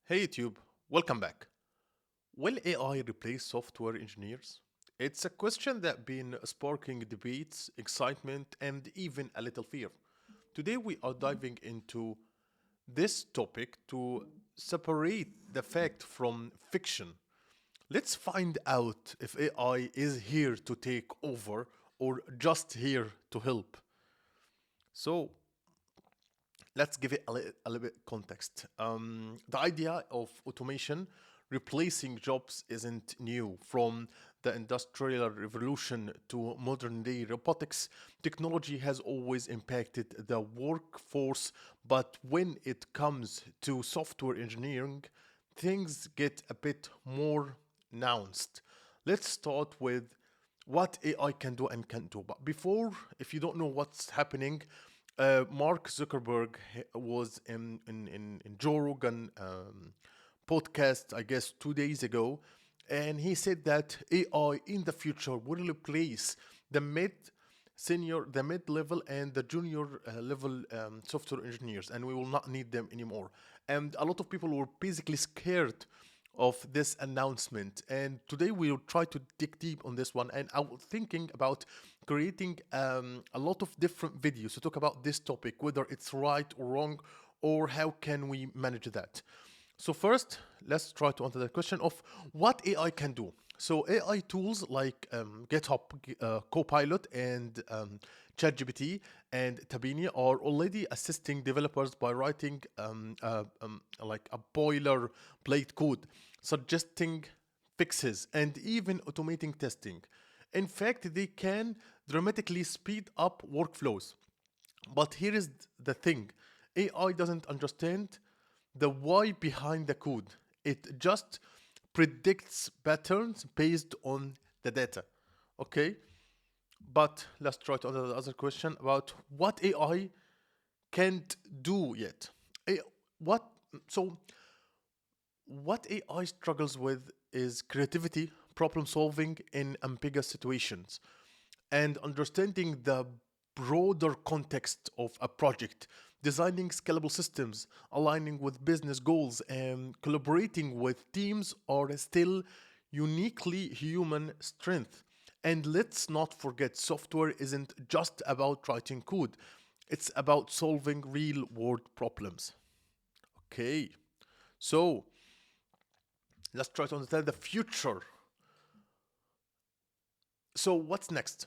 Hey YouTube, welcome back. Will AI replace software engineers? It's a question that's been sparking debates, excitement, and even a little fear. Today we are diving into this topic to separate the fact from fiction. Let's find out if AI is here to take over or just here to help. So, let's give it a little bit context. The idea of automation replacing jobs isn't new. From the industrial revolution to modern day robotics, technology has always impacted the workforce. But when it comes to software engineering, things get a bit more nuanced. Let's start with what AI can do and can't do. But before, if you don't know what's happening, Mark Zuckerberg was in Joe Rogan podcast, I guess, 2 days ago, and he said that AI in the future will replace the the mid level, and the junior level software engineers, and we will not need them anymore. And a lot of people were basically scared of this announcement. And today we'll try to dig deep on this one. And I was thinking about creating a lot of different videos to talk about this topic, whether it's right or wrong, or how can we manage that. So first, let's try to answer the question of what AI can do. So AI tools like GitHub Copilot and ChatGPT and Tabini are already assisting developers by writing like a boilerplate code, suggesting fixes, and even automating testing. In fact, they can dramatically speed up workflows. But here is the thing: AI doesn't understand the why behind the code. It just predicts patterns based on the data. Okay? But let's try to answer the other question about what AI can't do yet. A- What so what AI struggles with is creativity, problem solving in ambiguous situations, and understanding the broader context of a project, designing scalable systems, aligning with business goals, and collaborating with teams are still uniquely human strength. And let's not forget, software isn't just about writing code, it's about solving real world problems. Okay, so let's try to understand the future. So, what's next?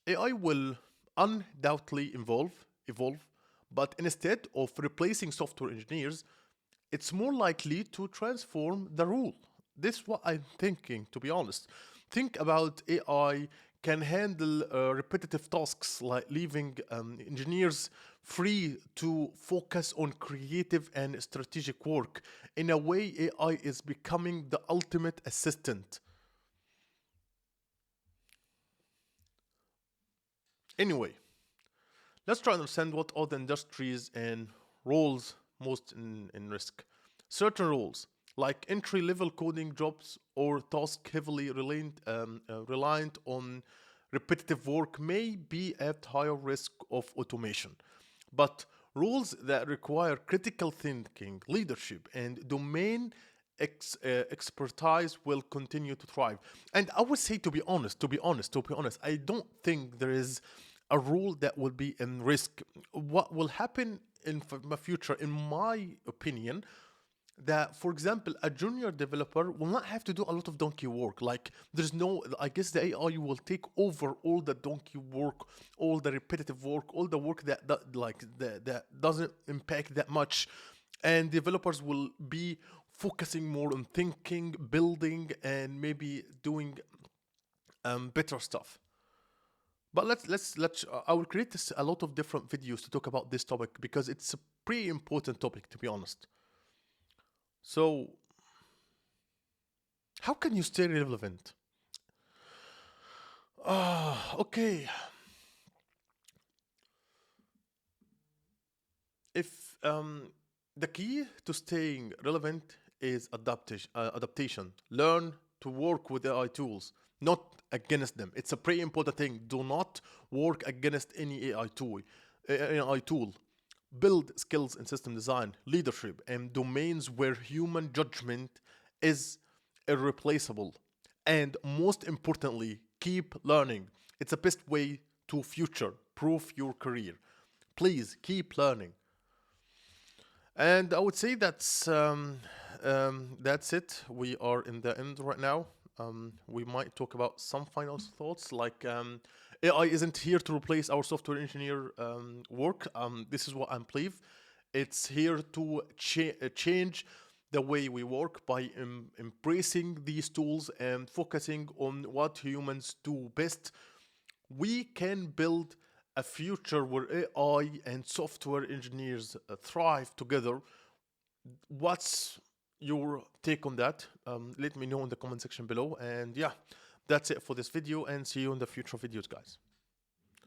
AI will undoubtedly evolve, but instead of replacing software engineers, it's more likely to transform the rule. This is what I'm thinking, to be honest. Think about AI can handle repetitive tasks, like leaving engineers free to focus on creative and strategic work. In a way, AI is becoming the ultimate assistant. Anyway, let's try to understand what are the industries and roles most in risk. Certain roles, like entry level coding jobs or tasks heavily reliant on repetitive work, may be at higher risk of automation. But roles that require critical thinking, leadership, and domain expertise will continue to thrive. And I would say, to be honest, I don't think there is a role that will be in risk. What will happen in the future, in my opinion, that, for example, a junior developer will not have to do a lot of donkey work. Like, there's no, I guess the AI will take over all the donkey work, all the repetitive work, all the work that doesn't impact that much. And developers will be focusing more on thinking, building, and maybe doing better stuff. But I will create a lot of different videos to talk about this topic because it's a pretty important topic, to be honest. So, how can you stay relevant? Okay. If The key to staying relevant is adaptation. Learn to work with AI tools, not against them. It's a pretty important thing. Do not work against any AI tool. Build skills in system design, leadership, and domains where human judgment is irreplaceable. And most importantly, keep learning. It's the best way to future proof your career. Please keep learning. And I would say that's it. We are in the end right now. We might talk about some final thoughts, like AI isn't here to replace our software engineer work. This is what I believe. It's here to change the way we work by embracing these tools and focusing on what humans do best. We can build a future where AI and software engineers thrive together. What's your take on that? Let me know in the comment section below. And yeah, that's it for this video, and see you in the future videos, guys.